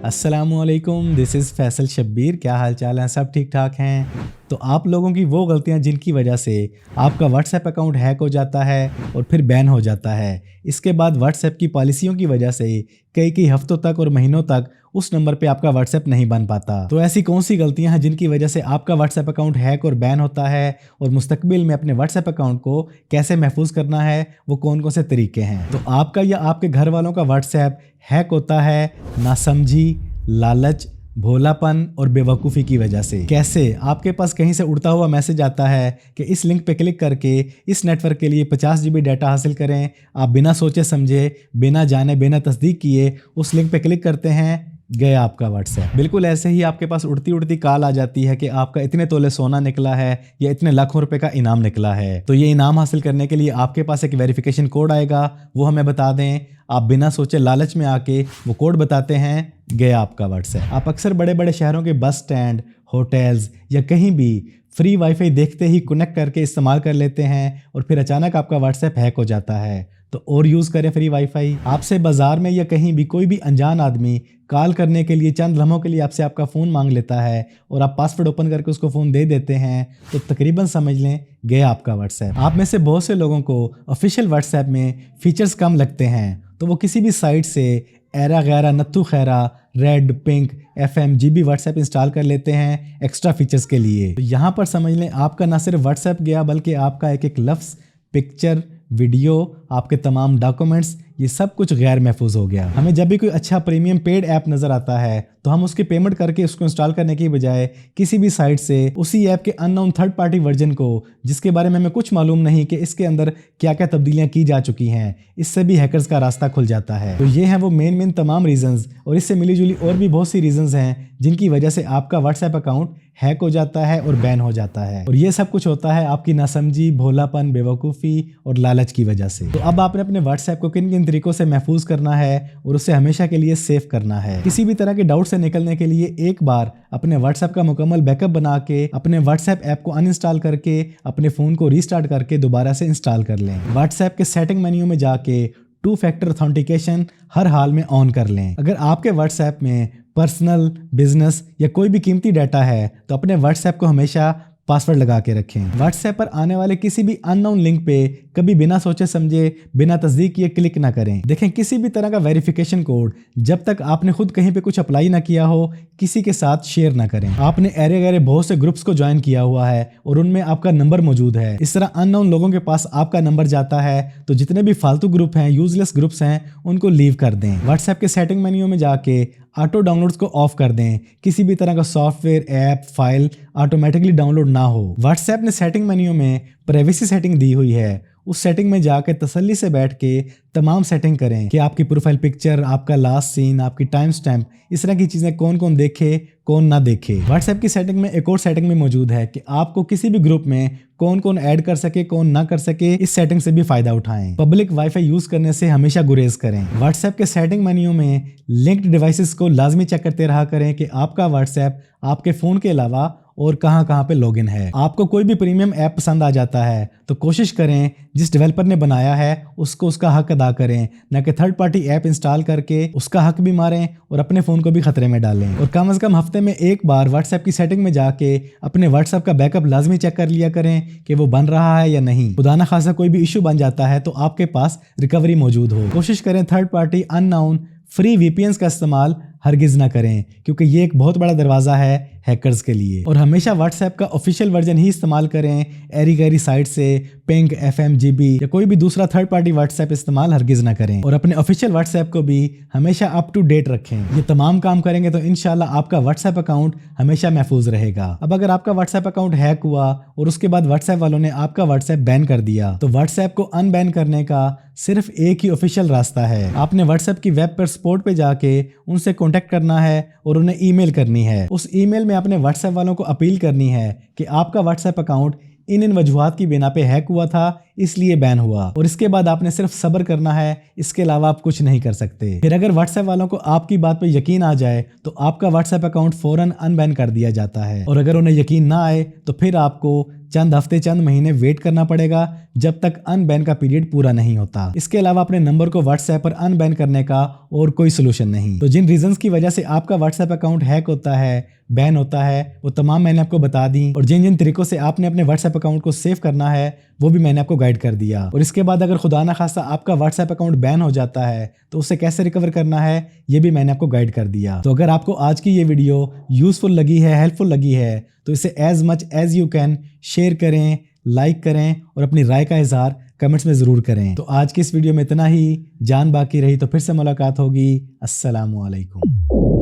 अस्सलामुअलैकुम, this is Faisal Shabbir. क्या हाल चाल हैं? सब ठीक ठाक हैं? तो आप लोगों की वो गलतियां जिनकी वजह से आपका व्हाट्सएप अकाउंट हैक हो जाता है और फिर बैन हो जाता है। इसके बाद व्हाट्सएप की पॉलिसियों की वजह से कई कई हफ्तों तक और महीनों तक उस नंबर पे आपका व्हाट्सएप नहीं बन पाता। तो ऐसी कौन सी गलतियां हैं जिनकी वजह से आपका व्हाट्सएप अकाउंट हैक और बैन होता है, और मुस्तकबिल में अपने व्हाट्सएप अकाउंट को कैसे महफूज करना है, वो कौन कौन से तरीके हैं। तो आपका या आपके घर वालों का व्हाट्सएप हैक होता है नासमझी, लालच, भोलापन और बेवकूफ़ी की वजह से। कैसे? आपके पास कहीं से उड़ता हुआ मैसेज आता है कि इस लिंक पे क्लिक करके इस नेटवर्क के लिए 50 GB डाटा हासिल करें। आप बिना सोचे समझे, बिना जाने, बिना तस्दीक किए उस लिंक पे क्लिक करते हैं, गया आपका व्हाट्सएप। बिल्कुल ऐसे ही आपके पास उड़ती उड़ती कॉल आ जाती है कि आपका इतने तोले सोना निकला है या इतने लाखों रुपए का इनाम निकला है। तो ये इनाम हासिल करने के लिए आपके पास एक वेरिफिकेशन कोड आएगा, वो हमें बता दें। आप बिना सोचे लालच में आके वो कोड बताते हैं, गया आपका व्हाट्सएप। आप अक्सर बड़े बड़े शहरों के बस स्टैंड, होटल्स या कहीं भी फ्री वाईफाई देखते ही कनेक्ट करके इस्तेमाल कर लेते हैं, और फिर अचानक आपका व्हाट्सएप हैक हो जाता है। तो और यूज़ करें फ्री वाईफाई। आपसे बाजार में या कहीं भी कोई भी अनजान आदमी कॉल करने के लिए चंद लम्हों के लिए आपसे आपका फ़ोन मांग लेता है और आप पासवर्ड ओपन करके उसको फ़ोन दे देते हैं, तो तकरीबन समझ लें गया आपका व्हाट्सएप। आप में से बहुत से लोगों को ऑफिशियल व्हाट्सएप में फीचर्स कम लगते हैं, तो वो किसी भी साइट से एरा गैरा नत्थू खैरा red pink FM GB WhatsApp install कर लेते हैं एक्स्ट्रा फीचर्स के लिए। तो यहाँ पर समझ लें आपका ना सिर्फ व्हाट्सएप गया, बल्कि आपका एक एक लफ्ज़, पिक्चर, वीडियो, आपके तमाम डॉक्यूमेंट्स, ये सब कुछ गैर महफूज हो गया। हमें जब भी कोई अच्छा प्रीमियम पेड ऐप नज़र आता है तो हम उसकी पेमेंट करके उसको इंस्टॉल करने की बजाय किसी भी साइट से उसी ऐप के अननोन थर्ड पार्टी वर्जन को, जिसके बारे में हमें कुछ मालूम नहीं कि इसके अंदर क्या क्या तब्दीलियां की जा चुकी हैं, इससे भी हैकर्स का रास्ता खुल जाता है। तो ये हैं वो मेन तमाम रीजंस, और इससे मिली जुली और भी बहुत सी रीजंस हैं जिनकी वजह से आपका व्हाट्सएप अकाउंट हैक हो जाता है और बैन हो जाता है। और ये सब कुछ होता है आपकी नासमझी, भोलापन, बेवकूफ़ी और लालच की वजह से। तो अब आपने अपने व्हाट्सएप को किन किन तरीकों से महफूज करना है और उसे हमेशा के लिए सेव करना है। किसी भी तरह के डाउट से निकलने के लिए एक बार अपने व्हाट्सएप का मुकम्मल बैकअप बना के अपने व्हाट्सएप ऐप को अनइंस्टॉल करके अपने फ़ोन को रीस्टार्ट करके दोबारा से इंस्टॉल कर लें। व्हाट्सएप के सेटिंग मेन्यू में जाके 2 फैक्टर ऑथेंटिकेशन हर हाल में ऑन कर लें। अगर आपके व्हाट्सएप में पर्सनल, बिजनेस या कोई भी कीमती डाटा है तो अपने व्हाट्सएप को हमेशा पासवर्ड लगा के रखें। व्हाट्सएप पर आने वाले किसी भी अननोन लिंक पे कभी बिना सोचे समझे, बिना तस्दीक किए क्लिक ना करें। देखें, किसी भी तरह का वेरिफिकेशन कोड जब तक आपने खुद कहीं पे कुछ अप्लाई ना किया हो, किसी के साथ शेयर ना करें। आपने ऐरे गैरे बहुत से ग्रुप्स को ज्वाइन किया हुआ है और उनमें आपका नंबर मौजूद है। इस तरह अननोन लोगों के पास आपका नंबर जाता है, तो जितने भी फालतू ग्रुप हैं, यूजलेस ग्रुप्स हैं, उनको लीव कर दें। व्हाट्सएप के सेटिंग मेन्यू में जाके ऑटो डाउनलोड्स को ऑफ कर दें। किसी भी तरह का software, app, file automatically download ना हो। व्हाट्सएप ने सेटिंग मेन्यू में प्राइवेसी सेटिंग दी हुई है, उस सेटिंग में जाकर तसल्ली से बैठ के तमाम सेटिंग करें कि आपकी प्रोफाइल पिक्चर, आपका लास्ट सीन, आपकी टाइम स्टैम्प, इस तरह की चीज़ें कौन कौन देखे, कौन ना देखे। व्हाट्सएप की सेटिंग में एक और सेटिंग में मौजूद है कि आपको किसी भी ग्रुप में कौन कौन ऐड कर सके, कौन ना कर सके, इस सेटिंग से भी फायदा उठाएं। पब्लिक वाईफाई यूज करने से हमेशा गुरेज करें। व्हाट्सएप के सेटिंग मेन्यू में लिंक्ड डिवाइसेस को लाजमी चेक करते रहा करें कि आपका व्हाट्सएप आपके फ़ोन के अलावा और कहां कहां पे लॉगिन है। आपको कोई भी प्रीमियम ऐप पसंद आ जाता है तो कोशिश करें जिस डेवलपर ने बनाया है उसको उसका हक अदा करें, न कि थर्ड पार्टी ऐप इंस्टॉल करके उसका हक भी मारें और अपने फ़ोन को भी खतरे में डालें। और कम से कम हफ्ते में एक बार व्हाट्सएप की सेटिंग में जाके अपने व्हाट्सएप का बैकअप लाजमी चेक कर लिया करें कि वो बन रहा है या नहीं। खुदा न खासा कोई भी इशू बन जाता है तो आपके पास रिकवरी मौजूद हो। कोशिश करें third party unknown free VPNs का इस्तेमाल हरगिज़ ना करें, क्योंकि ये एक बहुत बड़ा दरवाज़ा है हैकर्स के लिए। और हमेशा व्हाट्सएप का ऑफिशियल वर्जन ही इस्तेमाल करें। एरी गैरी साइट से पिंक, FM GB या कोई भी दूसरा थर्ड पार्टी व्हाट्सएप इस्तेमाल हरगिज़ ना करें। और अपने ऑफिशियल व्हाट्सएप को भी हमेशा अप टू डेट रखें। ये तमाम काम करेंगे तो इंशाल्लाह आपका व्हाट्सएप अकाउंट हमेशा महफूज रहेगा। अब अगर आपका व्हाट्सएप अकाउंट हैक हुआ और उसके बाद व्हाट्सएप वालों ने आपका व्हाट्सएप बैन कर दिया, तो व्हाट्सएप को अनबैन करने का सिर्फ एक ही ऑफिशियल रास्ता है। आपने व्हाट्सएप की वेब पर सपोर्ट पे जाके उनसे कॉन्टेक्ट करना है और उन्हें ईमेल करनी है। उस ईमेल में अपने व्हाट्सएप वालों को अपील करनी है कि आपका व्हाट्सएप अकाउंट इन वजूहात की बिना पे हैक हुआ था, इसलिए बैन हुआ। और इसके बाद आपने सिर्फ सब्र करना है, इसके अलावा आप कुछ नहीं कर सकते। फिर अगर व्हाट्सएप वालों को आपकी बात पे यकीन आ जाए तो आपका व्हाट्सएप अकाउंट फौरन अनबैन कर दिया जाता है। और अगर उन्हें यकीन ना आए तो फिर आपको चंद हफ्ते चंद महीने वेट करना पड़ेगा जब तक अनबैन का पीरियड पूरा नहीं होता। इसके अलावा अपने नंबर को व्हाट्सएप पर अनबैन करने का और कोई सोल्यूशन नहीं। तो जिन रीजंस की वजह से आपका व्हाट्सएप अकाउंट हैक होता है, बैन होता है, वो तमाम मैंने आपको बता दी, और जिन जिन तरीकों से आपने अपने व्हाट्सएप अकाउंट को सेव करना है वो भी मैंने आपको गाइड कर दिया। और इसके बाद अगर खुदा ना खास्ता आपका व्हाट्सएप अकाउंट बैन हो जाता है तो उसे कैसे रिकवर करना है ये भी मैंने आपको गाइड कर दिया। तो अगर आपको आज की ये वीडियो यूजफुल लगी है, हेल्पफुल लगी है, तो इसे as much as you can share करें, लाइक करें और अपनी राय का इजहार कमेंट्स में ज़रूर करें। तो आज की इस वीडियो में इतना ही। जान बाकी रही तो फिर से मुलाकात होगी। अस्सलामु अलैकुम।